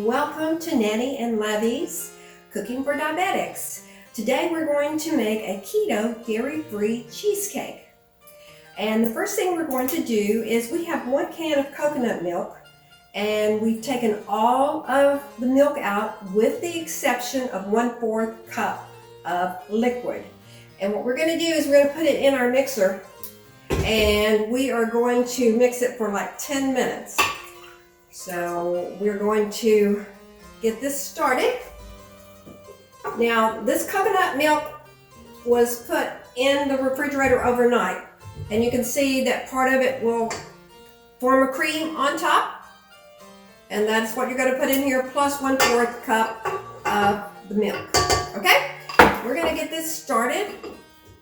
Welcome to Nanny and Levy's Cooking for Diabetics. Today we're going to make a keto dairy-free cheesecake. And the first thing we're going to do is we have 1 can of coconut milk, and we've taken all of the milk out with the exception of 1/4 cup of liquid. And what we're going to do is we're going to put it in our mixer, and we are going to mix it for like 10 minutes. So we're going to get this started. Now, this coconut milk was put in the refrigerator overnight, and you can see that part of it will form a cream on top, and that's what you're going to put in here, plus 1/4 cup of the milk. Okay, we're going to get this started.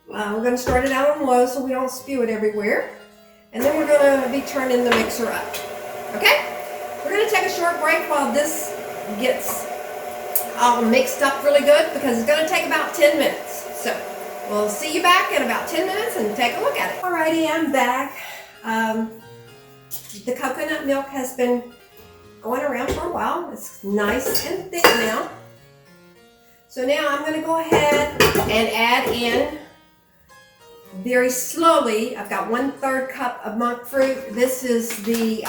We're going to start it out on low so we don't spew it everywhere, and then we're going to be turning the mixer up. Okay, we're going to take a short break while this gets all mixed up really good, because it's going to take about 10 minutes. So we'll see you back in about 10 minutes and take a look at it. Alrighty, I'm back. The coconut milk has been going around for a while. It's nice and thick now. So now I'm going to go ahead and add in very slowly. I've got 1/3 cup of monk fruit. This is the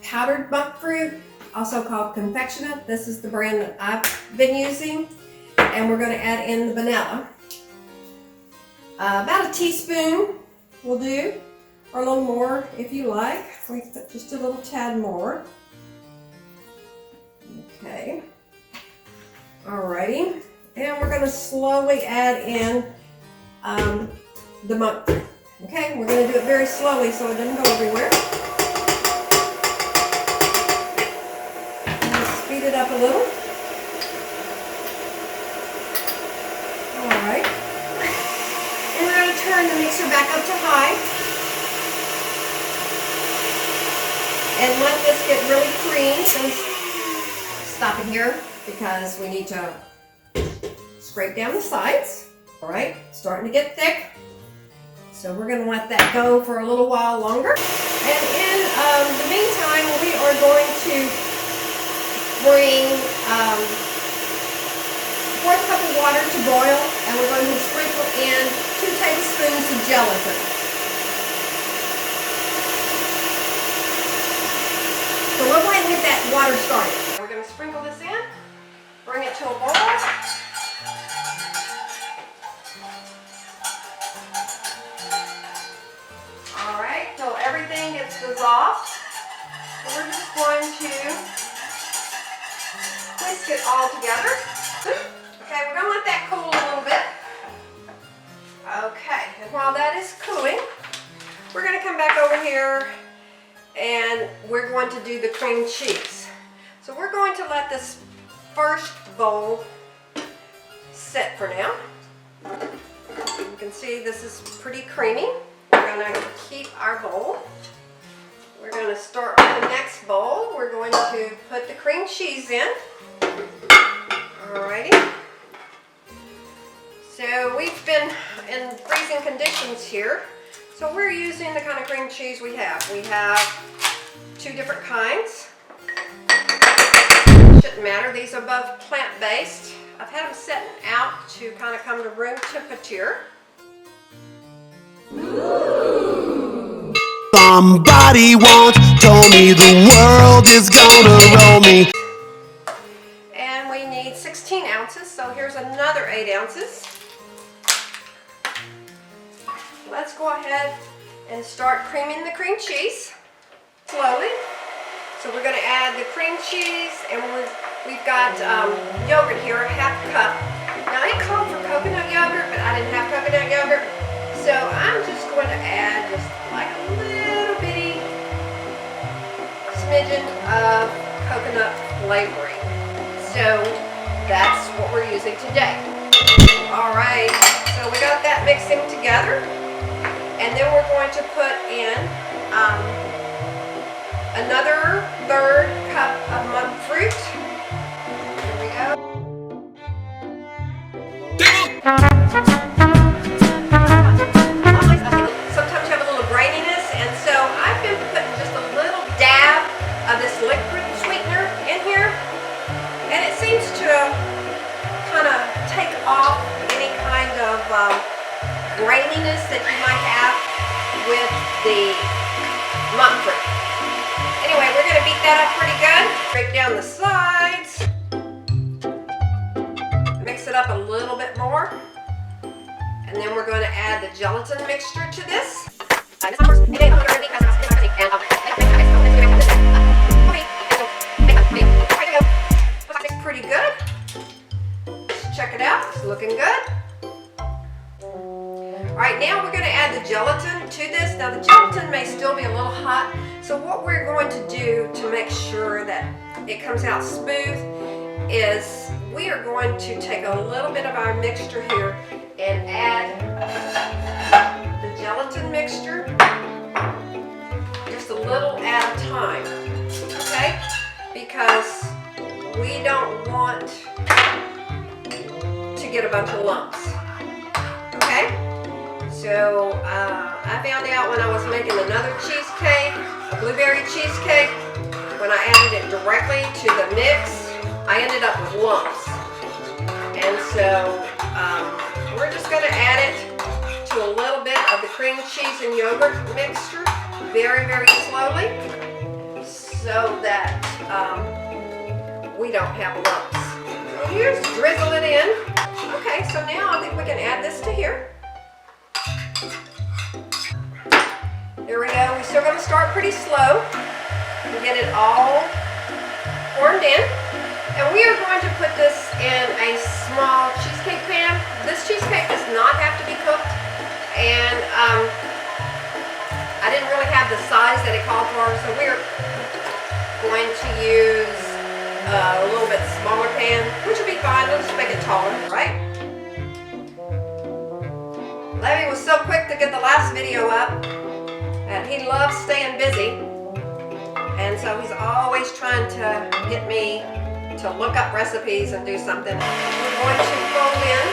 powdered monk fruit, also called confectionate. This is the brand that I've been using. And we're going to add in the vanilla. About a teaspoon will do, or a little more if you like. We put just a little tad more. Okay. Alrighty. And we're going to slowly add in the monk fruit. Okay, we're going to do it very slowly so it doesn't go everywhere. Speed it up a little. Alright. And we're going to turn the mixer back up to high. And let this get really creamed. Stop it here because we need to scrape down the sides. Alright, starting to get thick. So we're going to let that go for a little while longer. And in the meantime, we are going to bring 1/4 cup of water to boil, and we're going to sprinkle in 2 tablespoons of gelatin. So we'll go ahead and get that water started. We're going to sprinkle this in, bring it to a boil. Alright, so everything gets dissolved. So we're just going to whisk it all together. Okay, we're going to let that cool a little bit. Okay, and while that is cooling, we're going to come back over here and we're going to do the cream cheese. So we're going to let this first bowl sit for now. You can see this is pretty creamy. We're going to keep our bowl. We're going to start with the next bowl. We're going to put the cream cheese in. Alrighty. So we've been in freezing conditions here. So we're using the kind of cream cheese we have. We have 2 different kinds. Shouldn't matter. These are both plant-based. I've had them setting out to kind of come to room temperature. Somebody once told me the world is gonna roll me. And we need 16 ounces, so here's another 8 ounces. Let's go ahead and start creaming the cream cheese slowly. So we're going to add the cream cheese, and we've got yogurt here, 1/2 cup. Now I called for coconut yogurt, but I didn't have coconut yogurt. So I'm just going to add just like a little bitty smidgen of coconut flavoring. So that's what we're using today. Alright, so we got that mixing together. And then we're going to put in another 1/3 cup of monk fruit. Here we go. Sometimes you have a little graininess, and so I've been putting just a little dab of this liquid sweetener in here. that you might have with the Mon Fruit. Anyway, we're going to beat that up pretty good. Break down the sides. Mix it up a little bit more. And then we're going to add the gelatin mixture to this. Pretty good. Check it out. It's looking good. Alright, now we're going to add the gelatin to this. Now the gelatin may still be a little hot, so what we're going to do to make sure that it comes out smooth is we are going to take a little bit of our mixture here and add the gelatin mixture just a little at a time, okay? Because we don't want to get a bunch of lumps, okay? So I found out when I was making another cheesecake, a blueberry cheesecake, when I added it directly to the mix, I ended up with lumps. And so we're just going to add it to a little bit of the cream cheese and yogurt mixture very, very slowly so that we don't have lumps. So you just drizzle it in. Okay, so now I think we can add this to here. There we go. We're still going to start pretty slow and get it all formed in. And we are going to put this in a small cheesecake pan. This cheesecake does not have to be cooked. And I didn't really have the size that it called for, so we're going to use a little bit smaller pan, which will be fine. Let's make it taller, right? Levy was so quick to get the last video up, and he loves staying busy, and so he's always trying to get me to look up recipes and do something. We're going to fold in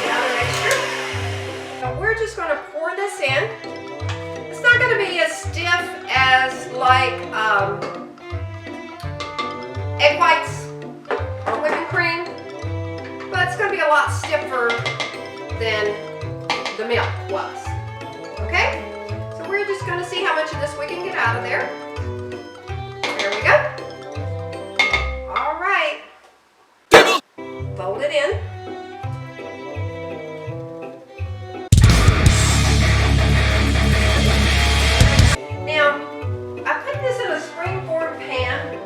the other mixture. So we're just going to pour this in. It's not going to be as stiff as like egg whites or whipping cream, but it's going to be a lot stiffer than the milk was. Okay? So we're just going to see how much of this we can get out of there. There we go. All right. Fold it in. Now, I put this in a springform pan.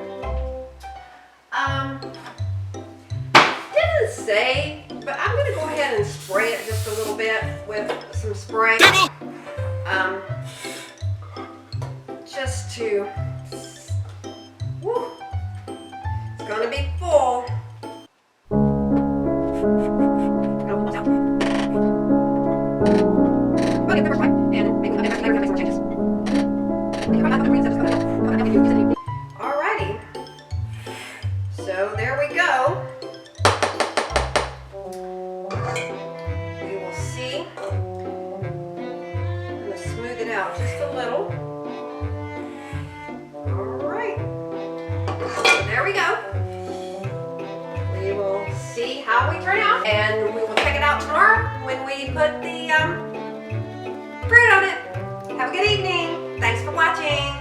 Didn't say, but I'm going to go ahead and spray it just a little bit with some spray. Just to, woo, it's going to be full. Alrighty, so there we go. We will see. I'm going to smooth it out just a little. Alright, so there we go. We will see how we turn out, and we will check it out tomorrow when we put the fruit on it. Have a good evening. Thanks for watching.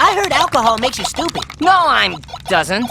I heard alcohol makes you stupid. No, I'm doesn't.